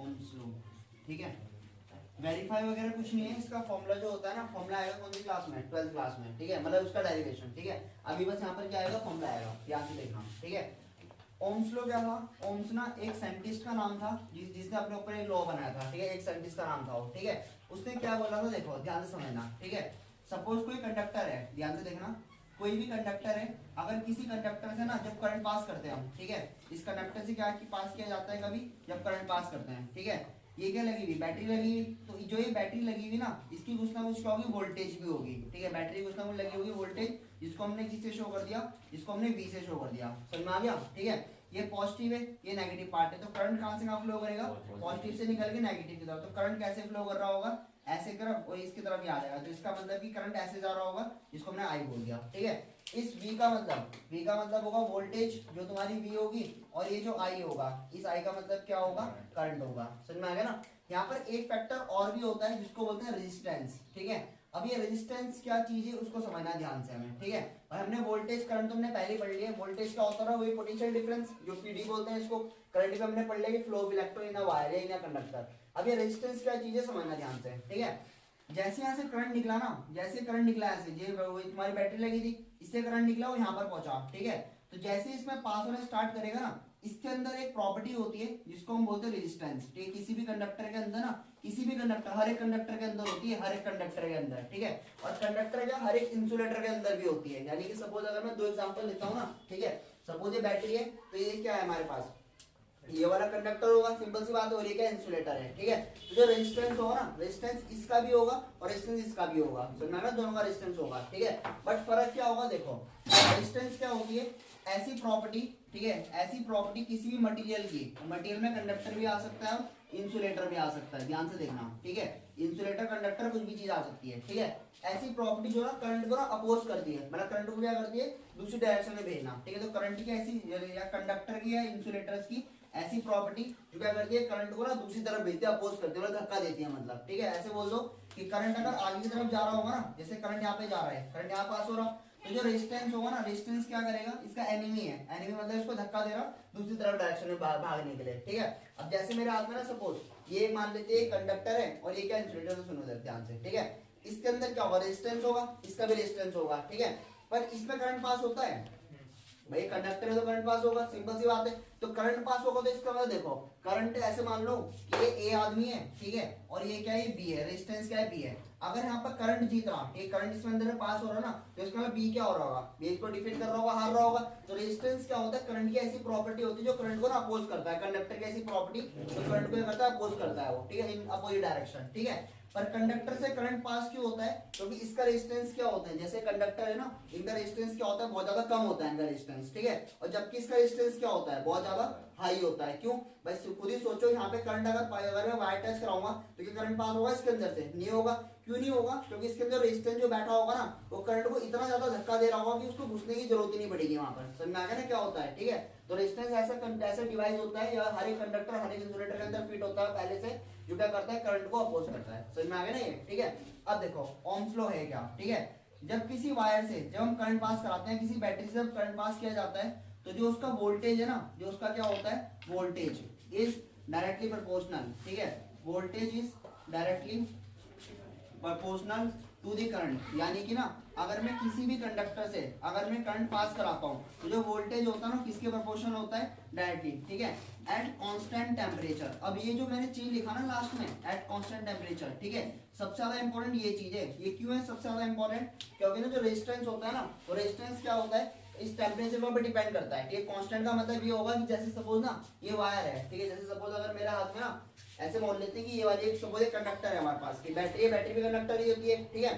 Ohm's law, ठीक है। Verify वगैरह कुछ नहीं है, इसका फॉर्मूला जो होता है ना, फॉर्मूला आएगा कौन सी क्लास में, 12th क्लास में, ठीक है, मतलब उसका डेरिवेशन, ठीक है। अभी बस यहाँ पर क्या आएगा, फॉर्मूला आएगा, ध्यान से देखना, ठीक है। ओम्स लॉ क्या था, ओम्स ना एक साइंटिस्ट का नाम था जिसने अपने ऊपर एक लॉ बनाया था, ठीक है, एक साइंटिस्ट का नाम था वो, ठीक है। उसने क्या बोला था, देखो ध्यान से समझना, ठीक है। सपोज कोई कंडक्टर है, ध्यान से देखना, कोई भी कंडक्टर है, अगर किसी कंडक्टर से ना जब करंट पास करते हैं हम, ठीक है, इस कंडक्टर से क्या कि पास किया जाता है कभी, जब करंट पास करते हैं, ठीक है। ये क्या लगी हुई, बैटरी लगी हुई, तो जो ये बैटरी लगी हुई ना, इसकी कुछ ना कुछ क्या होगी, वोल्टेज भी होगी, ठीक है। बैटरी कुछ ना कुछ लगी होगी वोल्टेज, जिसको हमने किससे शो कर दिया, जिसको हमने V से शो कर दिया, समझ में आ गया, ठीक है। ये पॉजिटिव है, ये नेगेटिव पार्ट है, तो करंट कहां से कहां फ्लो करेगा, पॉजिटिव से निकल के नेगेटिव की तरफ। तो करंट कैसे फ्लो कर रहा होगा, ऐसे तरफ और इसकी तरफ ही आ जाएगा, तो इसका मतलब कि करंट ऐसे जा रहा होगा, जिसको हमने I बोल दिया, ठीक है। इस V का मतलब होगा वोल्टेज, जो तुम्हारी V होगी, और ये जो I होगा, इस I का मतलब क्या होगा, करंट होगा, समझ में आ गया ना। यहाँ पर एक फैक्टर और भी होता है जिसको बोलते हैं रेजिस्टेंस, ठीक है। अब ये रेजिस्टेंस क्या चीज है उसको समझना ध्यान से हमें, ठीक है। और हमने वोल्टेज करंट तुमने पहले पढ़ लिया, वोल्टेज क्या होता है, वही पोटेंशियल डिफरेंस, जो पीडी बोलते हैं इसको। करंट का हमने पढ़ लिया कि flow of electron in a wire या इन अ कंडक्टर। अब ये रेजिस्टेंस क्या चीज है समझना ध्यान से, ठीक है। जैसे यहाँ से करंट निकला ना, जैसे करंट निकला ऐसे, ये तुम्हारी बैटरी लगी थी, इससे करंट निकला वो यहाँ पर पहुंचा, ठीक है। तो जैसे इसमें पास होने स्टार्ट करेगा ना, इसके अंदर एक प्रॉपर्टी होती है जिसको हम बोलते हैं रेजिस्टेंस, ठीक है। किसी भी कंडक्टर के अंदर ना, किसी भी कंडक्टर, हर एक कंडक्टर के अंदर होती है, हर एक कंडक्टर के अंदर, ठीक है। और कंडक्टर क्या, हर एक इंसुलेटर के अंदर भी होती है। यानी कि सपोज अगर मैं दो एग्जांपल लेता हूँ ना, ठीक है। सपोज ये बैटरी है, तो ये क्या है हमारे पास, ये वाला कंडक्टर होगा, सिंपल सी बात है, और ये क्या इंसुलेटर है, ठीक है। तो जो रेजिस्टेंस होगा ना, रेजिस्टेंस इसका भी होगा और रेजिस्टेंस इसका भी होगा, समझ में आ रहा है, दोनों का रेजिस्टेंस होगा, ठीक है। बट फर्क क्या होगा, देखो रेजिस्टेंस क्या होती है, ऐसी प्रॉपर्टी, ठीक है, ऐसी प्रॉपर्टी किसी भी मटेरियल की, मटेरियल में कंडक्टर भी आ सकता है, इंसुलेटर भी आ सकता है, ध्यान से देखना, ठीक है। इंसुलेटर, कंडक्टर, कुछ भी चीज आ सकती है, ठीक है। ऐसी प्रॉपर्टी जो ना करंट को ना अपोज करती है, मतलब करंट को क्या करती है, दूसरी डायरेक्शन में भेजना, ठीक है। तो करंट की ऐसी, या कंडक्टर की या इंसुलेटर्स की ऐसी प्रॉपर्टी जो क्या करती है, करंट को ना दूसरी तरफ भेजती है, अपोज करती है, मतलब धक्का देती है, मतलब, ठीक है। ऐसे बोल दो कि करंट अगर आगे की तरफ जा रहा होगा ना, जैसे करंट यहाँ पे जा रहा है, करंट यहाँ पास हो रहा, तो जो रेजिस्टेंस होगा ना, रेजिस्टेंस क्या करेगा, इसका एनिमी है, एनिमी मतलब इसको धक्का दे रहा दूसरी तरफ डायरेक्शन में भागने के लिए, ठीक है। अब जैसे मेरे हाथ में ना सपोज ये मान लेते हैं कंडक्टर है और ये क्या इंसुलेटर, तो सुनो ध्यान से, ठीक है। इसके अंदर क्या होगा, रेजिस्टेंस होगा, इसका भी रेजिस्टेंस होगा, ठीक है। पर इसमें करंट पास होता है भाई, कंडक्टर है तो करंट पास होगा, सिंपल सी बात है। तो करंट पास होगा तो इसका मतलब देखो, करंट ऐसे मान लो कि ये ए आदमी है, ठीक है, और ये क्या है, बी है, रेजिस्टेंस क्या है, बी है। अगर यहाँ पर करंट जीत रहा, ये करंट इसमें अंदर में पास हो रहा ना, तो इसका मतलब बी क्या हो रहा होगा, बी इसको डिफीट कर रहा होगा, हार रहा होगा। तो रेजिस्टेंस क्या होता है, करंट की ऐसी प्रॉपर्टी होती है जो करंट को ना अपोज करता है, कंडक्टर की ऐसी प्रॉपर्टी जो करंट को करता है, अपोज करता है वो, ठीक है, इन अपोजिट डायरेक्शन, ठीक है। पर कंडक्टर से करंट पास क्यों होता है, क्योंकि इसका रेजिस्टेंस क्या होता है, जैसे कंडक्टर है ना, इनका रेजिस्टेंस क्या होता है, बहुत ज्यादा कम होता है इनका रेजिस्टेंस, ठीक है। और जबकि इसका रेजिस्टेंस क्या होता है, बहुत ज्यादा हाई होता है। क्यों भाई, खुद ही सोचो, यहाँ पे करंट अगर मैं वायर टच कराऊंगा तो क्या करंट पास होगा इसके अंदर से, नहीं होगा। क्यों नहीं होगा, क्योंकि इसके अंदर रेजिस्टेंस जो बैठा होगा ना, वो करंट को इतना ज्यादा धक्का दे रहा होगा कि उसको घुसने की जरूरत ही नहीं पड़ेगी वहां पर, समझ में आ गया ना क्या होता है, ठीक है। तो रेजिस्टेंस ऐसा डिवाइस होता है, या हर एक कंडक्टर, हर एक इंसुलेटर के अंदर फिट होता है पहले से, जो क्या करता है, करंट को अपोज करता है, समझ में आ गया ना ये, ठीक है। अब देखो ओम्स लॉ है क्या, ठीक है। जब किसी वायर से, जब हम करंट पास कराते हैं, किसी बैटरी से जब करंट पास किया जाता है, तो जो उसका वोल्टेज है ना, जो उसका क्या होता है, वोल्टेज इज डायरेक्टली प्रोपोर्शनल, ठीक है। Voltage is directly proportional to the current. यानी कि ना, अगर मैं किसी भी कंडक्टर से अगर मैं करंट पास कराता हूँ, तो जो वोल्टेज होता है ना, किसके प्रोपोर्शनल होता है, डायरेक्टली, ठीक है, एट कांस्टेंट टेम्परेचर। अब ये जो मैंने चीज लिखा ना लास्ट में, एट कांस्टेंट टेम्परेचर, ठीक है, सबसे ज्यादा इंपॉर्टेंट ये चीज है। ये क्यों है सबसे ज्यादा इंपॉर्टेंट, क्योंकि ना जो रेजिस्टेंस होता है ना, वो रेजिस्टेंस क्या होता है, इस टेम्परेचर पर डिपेंड करता है, ठीक है। कांस्टेंट का मतलब ये होगा कि जैसे सपोज ना ये वायर है, ठीक है, जैसे सपोज अगर मेरा हाथ में ना ऐसे मान लेते हैं कि ये वाली एक सपोज एक कंडक्टर है हमारे पास, की बैटरी है, बैटरी भी कंडक्टर ही होती है, ठीक है।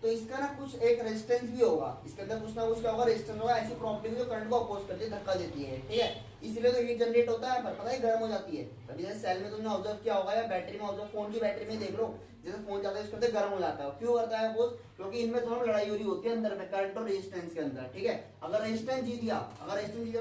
तो इसका ना कुछ एक रेजिस्टेंस भी होगा, इसके अंदर कुछ ना कुछ क्या होगा, रेजिस्टेंस होगा, ऐसी प्रॉपर्टी जो करंट को अपोज करती है, धक्का देती है, ठीक है। इसलिए तो हीट जनरेट होता है, पर पता है गर्म हो जाती है। कभी जैसे सेल में तुमने ऑब्जर्व किया होगा, या बैटरी में ऑब्जर्व, फोन की बैटरी में देख लो, जैसे फोन ज्यादा यूज करते हैं गर्म हो जाता है, क्यों करता है अपोज, क्योंकि इनमें दोनों लड़ाई हो रही होती है अंदर में, करंट और रेजिस्टेंस के अंदर, ठीक है। अगर रेजिस्टेंस जीत गया,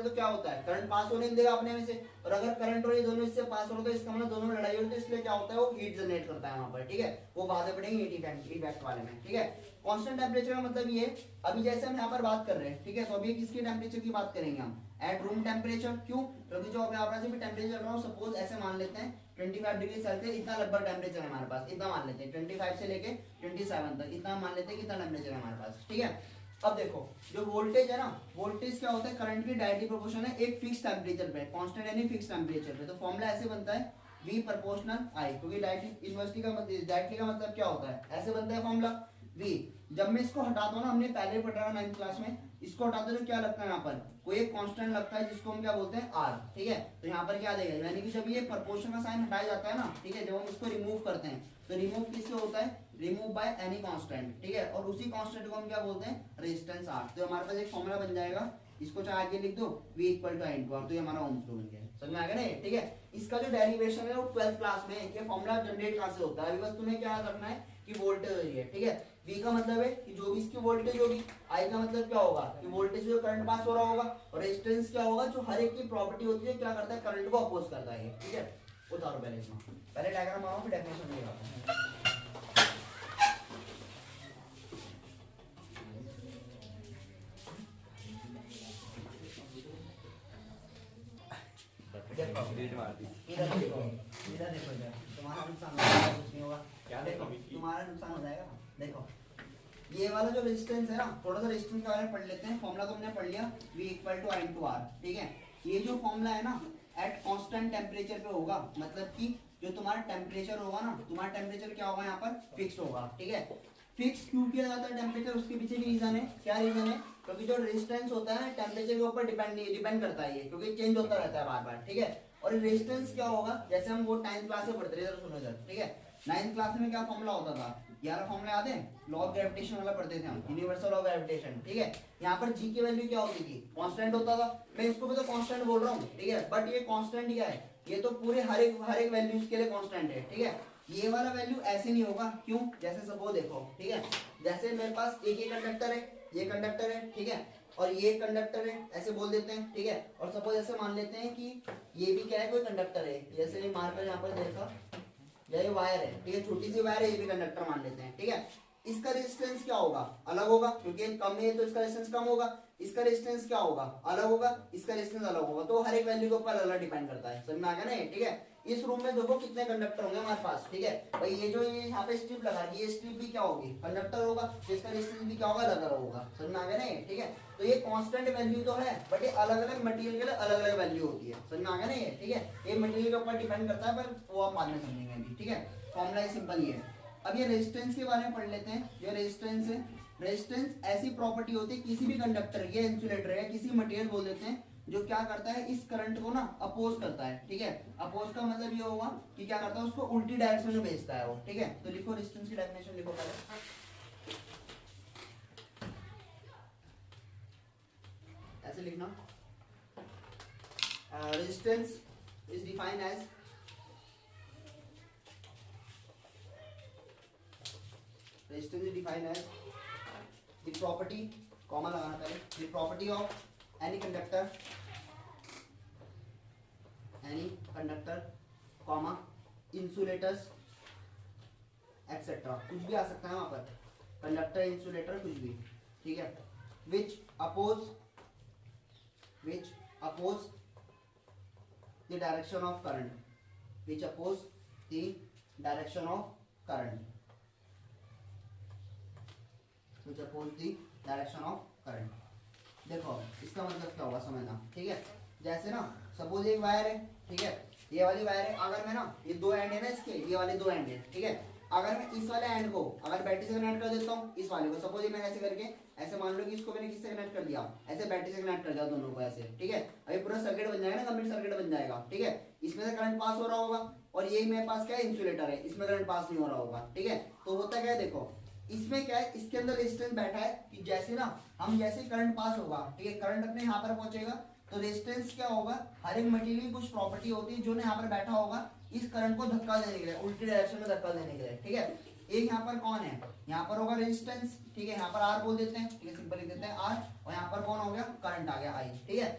तो क्या होता है, करंट पास होने नहीं देगा अपने में से, और अगर करंट और ये दोनों इससे पास हो रहा, तो इसका मतलब दोनों लड़ाई होती है, इसलिए क्या होता है, वो हीट जनरेट करता है वहां पर, ठीक है। वो बातें पड़ेंगी हीट इफेक्ट वाले में, ठीक है। कांस्टेंट टेम्परेचर का मतलब ये, अभी जैसे हम यहाँ पर बात कर रहे हैं, ठीक है, तो अभी किसके टेम्परेचर की बात करेंगे हम, एट रूम टेम्परेचर। क्यों? क्योंकि जो यहाँ पर भी टेम्परेचर चल रहा हो, सपोज ऐसे मान लेते हैं 25 डिग्री सेल्सियस, इतना लगभग टेम्परेचर है हमारे पास, इतना मान लेते हैं 25 से लेके 27 तक, इतना मान लेते हैं कितना टेम्परेचर है हमारे पास, ठीक है। अब देखो जो वोल्टेज है ना, वोल्टेज क्या होता है, करंट की डायरेक्टली प्रोपोर्शनल है एक फिक्स टेम्परेचर पे, कांस्टेंट यानी फिक्स टेम्परेचर पे। तो फॉर्मूला ऐसे बनता है V प्रोपोर्शनल I, क्योंकि डायरेक्टली इन्वर्सली का मतलब, डायरेक्टली का मतलब क्या होता है, ऐसे बनता है फॉर्मूला V। जब मैं इसको हटाता हूँ ना, हमने पहले पढ़ा है 9th क्लास में, इसको हटाते तो क्या लगता है यहाँ पर, कोई एक कांस्टेंट लगता है जिसको हम क्या बोलते हैं R, ठीक है। तो यहाँ पर क्या देगा, यानी कि जब ये प्रोपोर्शन का साइन हटाया जाता है ना, ठीक है, जब हम इसको रिमूव करते हैं तो रिमूव किससे होता है, रिमूव बाय एनी कांस्टेंट, ठीक है। और उसी कांस्टेंट को हम क्या बोलते हैं, रेजिस्टेंस R। तो हमारे पास एक फॉर्मूला बन जाएगा, इसको चाहे आगे लिख दो V equal to I into R, तो ये हमारा ओम्स लॉ बन गया, समझ में आ गया ना, ठीक है। इसका जो डेरिवेशन है वो 12th क्लास में, ये फॉर्मूला जनरेट कहां से होता है, अभी बस तुम्हें क्या रखना है कि वोल्टेज है, ठीक है। V का मतलब है कि जो भी इसकी वोल्टेज होगी, I का मतलब क्या होगा कि वोल्टेज जो करंट पास हो रहा होगा, और रेजिस्टेंस क्या होगा, जो हर एक की प्रॉपर्टी होती है, क्या करता है, करंट को अपोज करता है, ठीक है। उतारो पहले इसमें, पहले डायग्राम बनाओ फिर डेफिनेशन लगाओ। इधर देखो, इधर देखो, इधर तुम्हारा नुकसान हो जाएगा, कुछ नहीं होगा, क्या देखो तुम्हारा नुकसान हो जाएगा। देखो ये वाला जो रेजिस्टेंस है ना, थोड़ा सा रेजिस्टेंस के बारे में पढ़ लेते हैं। फॉर्मूला तो हमने पढ़ लिया V equal to I into R, ठीक है। ये जो फॉर्मूला है ना, एट कांस्टेंट टेम्परेचर पे होगा, मतलब कि जो तुम्हारा टेम्परेचर होगा ना, तुम्हारा टेम्परेचर क्या होगा यहाँ पर, फिक्स होगा, ठीक है। फिक्स क्यों किया जाता है टेम्परेचर, उसके पीछे भी रीजन है। क्या रीजन है, क्योंकि जो रेजिस्टेंस होता है टेम्परेचर के ऊपर डिपेंड करता है ये, क्योंकि चेंज होता रहता है बार बार, ठीक है। और रेजिस्टेंस क्या होगा, जैसे हम वो 9th क्लास में पढ़ते थे, इधर सुनो इधर, ठीक है। 9th क्लास में क्या फॉर्मूला होता था, 11 फॉर्मूला याद है, लॉ ऑफ ग्रेविटेशन वाला पढ़ते थे हम, यूनिवर्सल लॉ ऑफ ग्रेविटेशन, ठीक है। यहाँ पर G की वैल्यू क्या होती थी, कांस्टेंट होता था। मैं इसको भी तो कांस्टेंट बोल रहा हूँ, ठीक है, बट ये कांस्टेंट क्या है, ये तो पूरे हर एक वैल्यूज के लिए कांस्टेंट है, ठीक है। ये वाला वैल्यू ऐसे नहीं होगा, क्यों, जैसे सपोज देखो, ठीक है, जैसे मेरे पास एक ही कंडक्टर है, ये कंडक्टर है, ठीक है, और ये कंडक्टर है, ऐसे बोल देते हैं, ठीक है। और सपोज ऐसे मान लेते हैं कि ये भी क्या है, कोई कंडक्टर है, जैसे ये मार्कर यहाँ पर देखा, ये वायर है, ठीक है, छोटी सी वायर है, ये भी कंडक्टर मान लेते हैं, ठीक है। इसका रेजिस्टेंस क्या होगा, अलग होगा, क्योंकि कम है तो इसका रेजिस्टेंस कम होगा। इसका रेजिस्टेंस क्या होगा, अलग होगा, इसका रेजिस्टेंस अलग होगा। तो हर एक वैल्यू के ऊपर अलग डिपेंड करता है, समझ में आ गया ना, ठीक है। इस रूम में देखो कितने कंडक्टर होंगे हमारे पास, ठीक है भाई। ये जो ये यहाँ पे स्ट्रिप लगा है, ये स्ट्रिप भी क्या होगी, कंडक्टर होगा, तो इसका रेजिस्टेंस भी क्या होगा, अलग होगा, समझ में आ गया ना, ठीक है। तो ये कांस्टेंट वैल्यू तो है, बट ये अलग अलग मटेरियल के लिए अलग अलग वैल्यू होती है, समझ में आ गया ना, ठीक है। ये मटेरियल के ऊपर डिपेंड करता है, पर वो आप बाद में समझेंगे अभी, ठीक है। फॉर्मूला सिंपल ही है। अब ये रेजिस्टेंस के बारे में पढ़ लेते हैं। जो रेजिस्टेंस है, रेजिस्टेंस ऐसी प्रॉपर्टी होती है किसी भी कंडक्टर, ये इंसुलेटर है, किसी मटेरियल बोल देते हैं, जो क्या करता है, इस करंट को ना अपोज करता है, ठीक है। अपोज का मतलब ये होगा कि क्या करता है, उसको उल्टी डायरेक्शन में भेजता है वो, ठीक है। तो लिखो रेजिस्टेंस की डेफिनेशन लिखो पहले, ऐसे लिखना। Resistance is defined as resistance is defined as the property, comma लगाना पहले, the property of any conductor, कॉमा insulators etc, कुछ भी आ सकता है वहां पर, कंडक्टर, इंसुलेटर, कुछ भी, ठीक है। which oppose the direction of current, which oppose the direction of current, which oppose the direction of current। देखो इसका मतलब क्या होगा समझना, ठीक है। जैसे ना सपोज एक वायर है, ठीक है, ये वाली वायर है, अगर मैं ना, ये दो एंड है ना इसके, ये वाले दो एंड है, ठीक है। अगर मैं इस वाले एंड को अगर बैटरी से कनेक्ट कर देता हूँ, इस वाले को, सपोज ये मैंने ऐसे करके, ऐसे मान लो कि इसको मैंने किससे कनेक्ट कर दिया, ऐसे बैटरी से कनेक्ट कर दिया दोनों को ऐसे, ठीक है। अभी पूरा सर्किट बन जाएगा ना, कंप्लीट सर्किट बन जाएगा, ठीक है। इसमें से करंट पास हो रहा होगा, और ये मेरे पास क्या है, इंसुलेटर है, इसमें करंट पास नहीं हो रहा होगा, ठीक है। तो होता क्या है, देखो इसमें क्या है, इसके अंदर रेजिस्टेंस बैठा है कि जैसे ना हम जैसे करंट पास होगा, ठीक है, करंट अपने यहाँ पर पहुंचेगा, तो रेजिस्टेंस क्या होगा, हर एक मटेरियल की कुछ प्रॉपर्टी होती है जो ने यहाँ पर बैठा होगा इस करंट को धक्का देने के लिए, उल्टी डायरेक्शन में धक्का देने के लिए, ठीक है। एक यहाँ पर कौन है, यहाँ पर होगा रेजिस्टेंस, ठीक है, यहाँ पर आर बोल देते हैं, ठीक है, सिंपल लिख देते हैं आर, और यहाँ पर कौन हो गया, करंट आ गया आई, ठीक है।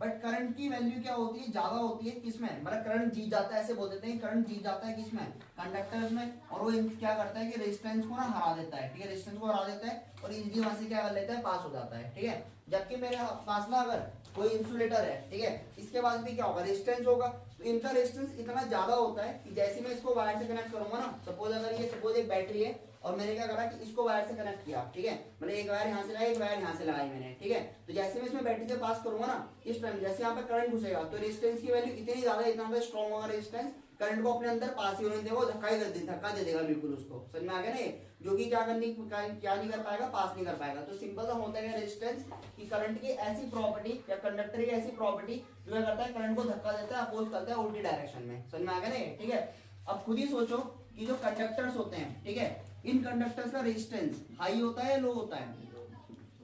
बट करंट की वैल्यू क्या होती है, ज्यादा होती है किसमें, मतलब करंट जीत जाता है, ऐसे बोल देते हैं करंट जीत जाता है किसमें, कंडक्टर्स में, और वो क्या करता है कि रेजिस्टेंस को ना हरा देता है, ठीक है, रेजिस्टेंस को हरा देता है और इजीली वहां से क्या कर लेता है, पास हो जाता है, ठीक है। जबकि मेरे पास ना अगर कोई इंसुलेटर है, ठीक है, इसके पास भी क्या होगा, रेजिस्टेंस होगा, तो इनका रेजिस्टेंस इतना ज्यादा होता है कि जैसे मैं इसको वायर से कनेक्ट करूंगा ना, सपोज अगर ये सपोज एक बैटरी है और मैंने क्या करा कि इसको वायर से कनेक्ट किया, ठीक है, मतलब एक वायर यहाँ से लगाई, एक वायर यहाँ से लगाई मैंने, ठीक है, तो जैसे मैं इसमें बैटरी से पास करूंगा ना, इस टाइम जैसे यहाँ पे करंट घुसेगा तो रेजिस्टेंस की वैल्यू इतनी ज्यादा, इतना स्ट्रॉन्ग होगा रेजिस्टेंस, करंट को अपने अंदर पास ही होने देगा, धक्का दे देगा बिल्कुल उसको, समझ में आ गया ना, जो कि क्या नहीं कर पाएगा, पास नहीं कर पाएगा। तो सिंपल सा होता है रेजिस्टेंस कि करंट की ऐसी प्रॉपर्टी या कंडक्टर की ऐसी प्रॉपर्टी जो क्या करता है, करंट को धक्का देता है, अपोज करता है उल्टी डायरेक्शन में, समझ में आ गया ना, ठीक है। अब खुद ही सोचो कि जो कंडक्टर्स होते हैं, ठीक है, इन कंडक्टर्स का रेजिस्टेंस हाई होता है या लो होता है,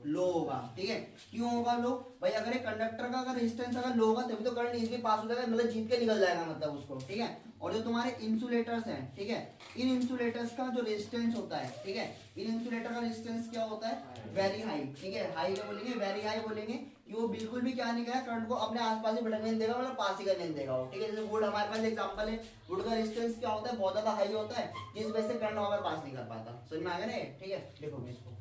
लो होगा, ठीक है। क्यों होगा लो, भाई अगर एक कंडक्टर का अगर रेजिस्टेंस अगर लो होगा तभी तो करंट इजीली पास हो जाएगा, मतलब जीत के निकल जाएगा मतलब उसको, ठीक है। और जो तुम्हारे इंसुलेटर्स हैं, ठीक है, इन इंसुलेटर्स का जो रेजिस्टेंस होता है, ठीक है, इन इंसुलेटर का रेजिस्टेंस क्या होता है, वेरी हाई, ठीक है, हाई क्या बोलेंगे, वेरी हाई बोलेंगे कि वो बिल्कुल भी क्या नहीं करेगा, करंट को अपने आसपास ही बढ़ने देगा, मतलब पास ही करने देगा वो, ठीक है। जैसे वुड हमारे पास एग्जांपल है, वुड का रेजिस्टेंस क्या होता है, बहुत ज्यादा हाई होता है, जिस वजह से करंट वहां पर पास नहीं कर पाता, समझ में आ गया ना, ठीक है। देखो इसको